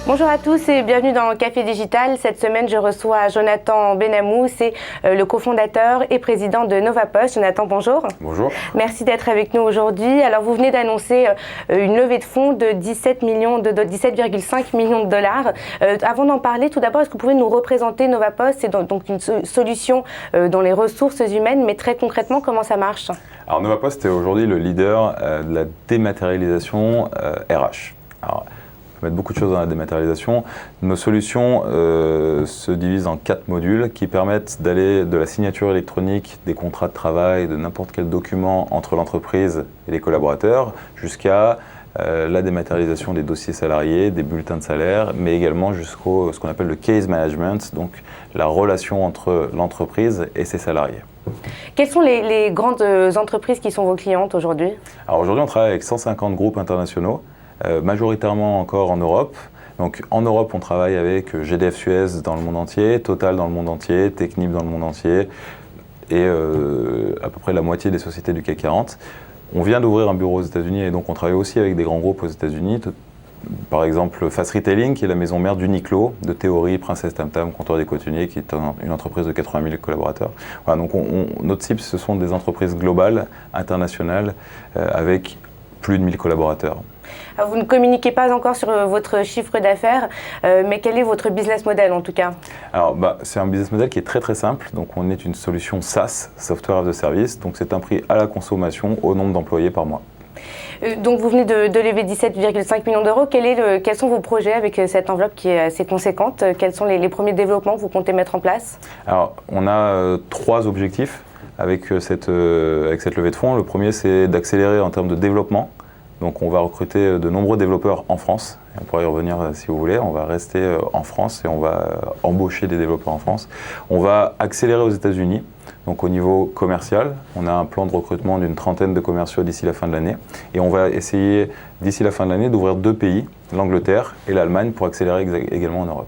Bonjour à tous et bienvenue dans Café Digital. Cette semaine, je reçois Jonathan Benamou, c'est le cofondateur et président de Novapost. Jonathan, bonjour. Bonjour. Merci d'être avec nous aujourd'hui. Alors, vous venez d'annoncer une levée de fonds de 17,5 millions de dollars. Avant d'en parler, tout d'abord, est-ce que vous pouvez nous représenter Novapost? C'est donc une solution dans les ressources humaines, mais très concrètement, comment ça marche? Alors, Novapost est aujourd'hui le leader de la dématérialisation RH. Alors, on peut mettre beaucoup de choses dans la dématérialisation. Nos solutions se divisent en 4 modules qui permettent d'aller de la signature électronique des contrats de travail, de n'importe quel document entre l'entreprise et les collaborateurs, jusqu'à la dématérialisation des dossiers salariés, des bulletins de salaire, mais également jusqu'au ce qu'on appelle le case management, donc la relation entre l'entreprise et ses salariés. Quelles sont les grandes entreprises qui sont vos clientes aujourd'hui? Alors aujourd'hui, on travaille avec 150 groupes internationaux, majoritairement encore en Europe. Donc en Europe, on travaille avec GDF Suez dans le monde entier, Total dans le monde entier, Technip dans le monde entier et à peu près la moitié des sociétés du CAC 40. On vient d'ouvrir un bureau aux États-Unis et donc on travaille aussi avec des grands groupes aux États-Unis. Par exemple, Fast Retailing, qui est la maison mère d'Uniqlo, de Théorie, Princesse Tam Tam, Comptoir des Cotonniers, qui est une entreprise de 80 000 collaborateurs. Voilà, donc notre cible, ce sont des entreprises globales, internationales, avec plus de 1000 collaborateurs. Alors, vous ne communiquez pas encore sur votre chiffre d'affaires, mais quel est votre business model en tout cas? Alors, c'est un business model qui est très très simple. Donc, on est une solution SaaS, Software as a Service. Donc, c'est un prix à la consommation au nombre d'employés par mois. Donc, vous venez de lever 17,5 millions d'euros. Quels sont vos projets avec cette enveloppe qui est assez conséquente? Quels sont les premiers développements que vous comptez mettre en place? Alors, on a 3 objectifs avec cette levée de fonds. Le premier, c'est d'accélérer en termes de développement. Donc on va recruter de nombreux développeurs en France. On pourra y revenir si vous voulez. On va rester en France et on va embaucher des développeurs en France. On va accélérer aux États-Unis. Donc au niveau commercial, on a un plan de recrutement d'une 30aine de commerciaux d'ici la fin de l'année. Et on va essayer d'ici la fin de l'année d'ouvrir 2 pays, l'Angleterre et l'Allemagne, pour accélérer également en Europe.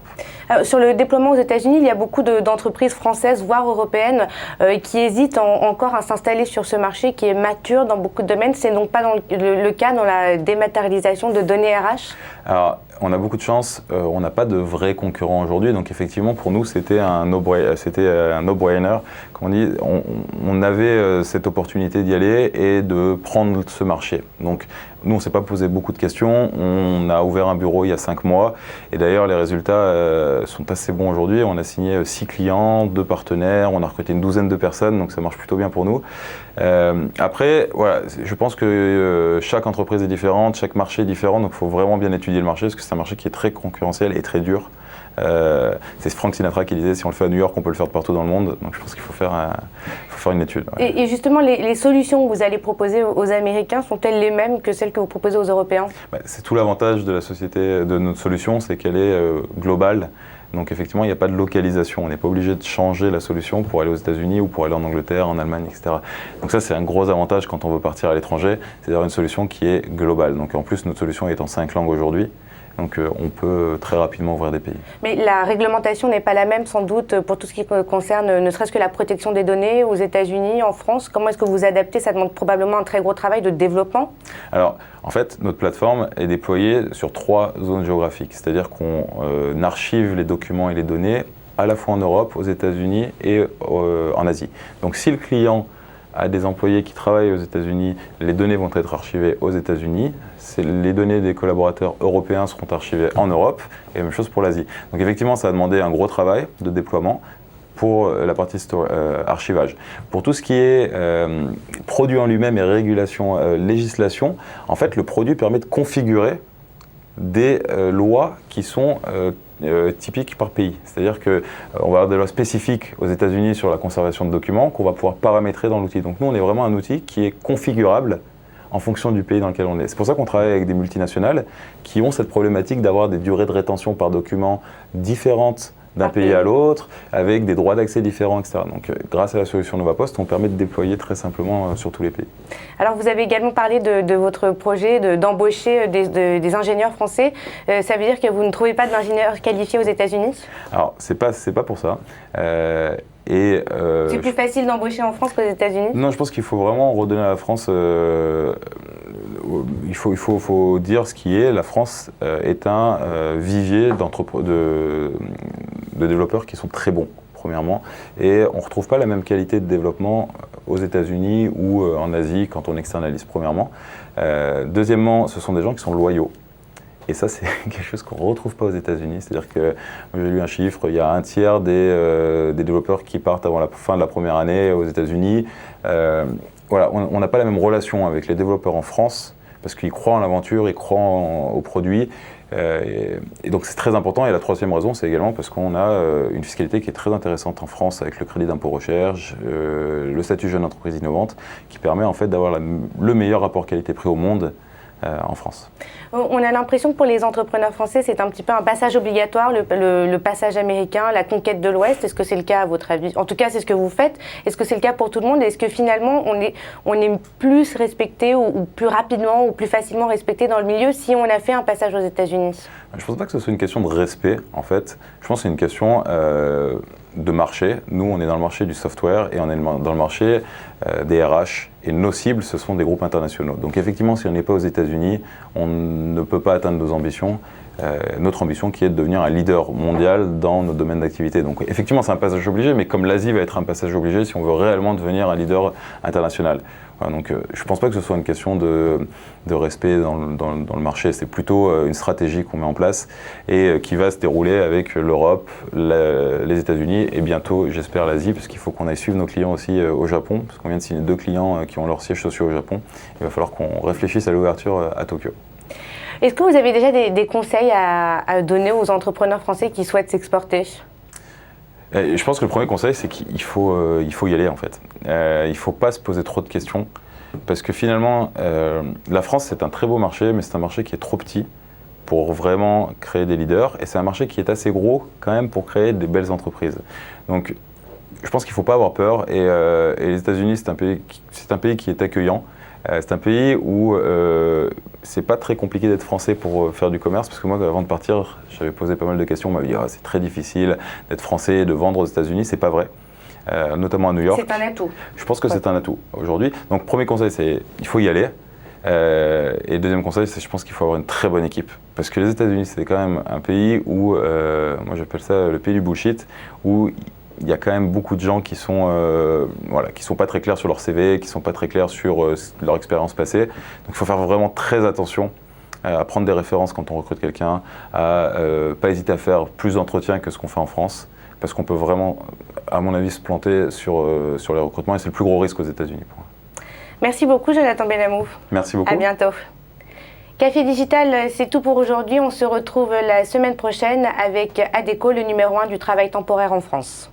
Alors, sur le déploiement aux États-Unis, il y a beaucoup d'entreprises françaises, voire européennes, qui hésitent encore à s'installer sur ce marché qui est mature dans beaucoup de domaines. C'est donc pas le cas dans la dématérialisation de données RH? Alors, on a beaucoup de chance, on n'a pas de vrais concurrents aujourd'hui, donc effectivement pour nous c'était un no-brainer. Comme on dit, on avait cette opportunité d'y aller et de prendre ce marché. Donc nous on ne s'est pas posé beaucoup de questions, on a ouvert un bureau il y a 5 mois et d'ailleurs les résultats sont assez bons aujourd'hui. On a signé 6 clients, 2 partenaires, on a recruté une 12aine de personnes, donc ça marche plutôt bien pour nous. Après, voilà, je pense que chaque entreprise est différente, chaque marché est différent, donc il faut vraiment bien étudier le marché parce que c'est un marché qui est très concurrentiel et très dur. C'est Frank Sinatra qui disait si on le fait à New York, on peut le faire de partout dans le monde. Donc je pense qu'il faut faire une étude. Ouais. Et justement, les solutions que vous allez proposer aux Américains sont-elles les mêmes que celles que vous proposez aux Européens? C'est tout l'avantage de la société, de notre solution, c'est qu'elle est globale. Donc effectivement, il n'y a pas de localisation. On n'est pas obligé de changer la solution pour aller aux États-Unis ou pour aller en Angleterre, en Allemagne, etc. Donc ça, c'est un gros avantage quand on veut partir à l'étranger, c'est d'avoir une solution qui est globale. Donc en plus, notre solution est en 5 langues aujourd'hui. Donc on peut très rapidement ouvrir des pays. Mais la réglementation n'est pas la même sans doute pour tout ce qui concerne ne serait-ce que la protection des données aux États-Unis, en France. Comment est-ce que vous adaptez? Ça demande probablement un très gros travail de développement. Alors en fait, notre plateforme est déployée sur 3 zones géographiques. C'est-à-dire qu'on archive les documents et les données à la fois en Europe, aux États-Unis et en Asie. Donc si le client à des employés qui travaillent aux États-Unis, les données vont être archivées aux États-Unis, les données des collaborateurs européens seront archivées en Europe, et même chose pour l'Asie. Donc effectivement, ça a demandé un gros travail de déploiement pour la partie archivage. Pour tout ce qui est produit en lui-même et régulation, législation, en fait, le produit permet de configurer des lois qui sont typiques par pays. C'est-à-dire qu'on va avoir des lois spécifiques aux États-Unis sur la conservation de documents qu'on va pouvoir paramétrer dans l'outil. Donc nous, on est vraiment un outil qui est configurable en fonction du pays dans lequel on est. C'est pour ça qu'on travaille avec des multinationales qui ont cette problématique d'avoir des durées de rétention par document différentes d'un pays à l'autre, avec des droits d'accès différents, etc. Donc grâce à la solution Novapost, on permet de déployer très simplement sur tous les pays. Alors vous avez également parlé de votre projet d'embaucher des ingénieurs français. Ça veut dire que vous ne trouvez pas d'ingénieurs qualifiés aux États-Unis? Alors c'est pas pour ça. C'est plus facile d'embaucher en France qu'aux États-Unis? Non, je pense qu'il faut vraiment redonner à la France il faut dire ce qui est. La France est un vivier de développeurs qui sont très bons, premièrement, et on ne retrouve pas la même qualité de développement aux États-Unis ou en Asie quand on externalise, premièrement. Deuxièmement, ce sont des gens qui sont loyaux. Et ça, c'est quelque chose qu'on ne retrouve pas aux États-Unis. C'est-à-dire que, j'ai lu un chiffre, il y a un tiers des développeurs qui partent avant la fin de la première année aux États-Unis. Voilà, on n'a pas la même relation avec les développeurs en France, parce qu'ils croient en l'aventure, ils croient au produit. Et donc c'est très important. Et la troisième raison, c'est également parce qu'on a une fiscalité qui est très intéressante en France avec le crédit d'impôt recherche, le statut jeune entreprise innovante, qui permet en fait d'avoir le meilleur rapport qualité-prix au monde en France. On a l'impression que pour les entrepreneurs français, c'est un petit peu un passage obligatoire, le passage américain, la conquête de l'Ouest. Est-ce que c'est le cas à votre avis? En tout cas, c'est ce que vous faites. Est-ce que c'est le cas pour tout le monde? Est-ce que finalement, on est plus respecté ou plus rapidement ou plus facilement respecté dans le milieu si on a fait un passage aux États-Unis? Je ne pense pas que ce soit une question de respect, en fait. Je pense que c'est une question de marché. Nous, on est dans le marché du software et on est dans le marché des RH. Et nos cibles, ce sont des groupes internationaux. Donc effectivement, si on n'est pas aux États-Unis, on ne peut pas atteindre nos ambitions. Notre ambition qui est de devenir un leader mondial dans nos domaines d'activité. Donc effectivement, c'est un passage obligé, mais comme l'Asie va être un passage obligé si on veut réellement devenir un leader international. Voilà, donc je ne pense pas que ce soit une question de respect dans le marché. C'est plutôt une stratégie qu'on met en place et qui va se dérouler avec l'Europe, les États-Unis et bientôt, j'espère, l'Asie, parce qu'il faut qu'on aille suivre nos clients aussi au Japon, parce qu'on vient de signer 2 clients qui ont leurs sièges sociaux au Japon. Il va falloir qu'on réfléchisse à l'ouverture à Tokyo. Est-ce que vous avez déjà des conseils à donner aux entrepreneurs français qui souhaitent s'exporter? Je pense que le premier conseil, c'est qu'il faut y aller en fait. Il ne faut pas se poser trop de questions parce que finalement, la France c'est un très beau marché, mais c'est un marché qui est trop petit pour vraiment créer des leaders et c'est un marché qui est assez gros quand même pour créer des belles entreprises. Donc je pense qu'il ne faut pas avoir peur et les États-Unis c'est un pays qui est accueillant. C'est un pays où c'est pas très compliqué d'être français pour faire du commerce, parce que moi, avant de partir, j'avais posé pas mal de questions. On m'avait dit c'est très difficile d'être français et de vendre aux États-Unis. C'est pas vrai, notamment à New York. C'est un atout. Je pense que c'est un atout aujourd'hui. Donc, premier conseil, c'est il faut y aller. Et deuxième conseil, c'est je pense qu'il faut avoir une très bonne équipe. Parce que les États-Unis, c'est quand même un pays où, moi j'appelle ça le pays du bullshit, où il y a quand même beaucoup de gens qui sont pas très clairs sur leur CV, qui sont pas très clairs sur leur expérience passée. Donc il faut faire vraiment très attention à prendre des références quand on recrute quelqu'un, à pas hésiter à faire plus d'entretiens que ce qu'on fait en France, parce qu'on peut vraiment, à mon avis, se planter sur les recrutements et c'est le plus gros risque aux États-Unis. Merci beaucoup, Jonathan Benamou. Merci beaucoup. À bientôt. Café Digital, c'est tout pour aujourd'hui. On se retrouve la semaine prochaine avec Adecco, le numéro 1 du travail temporaire en France.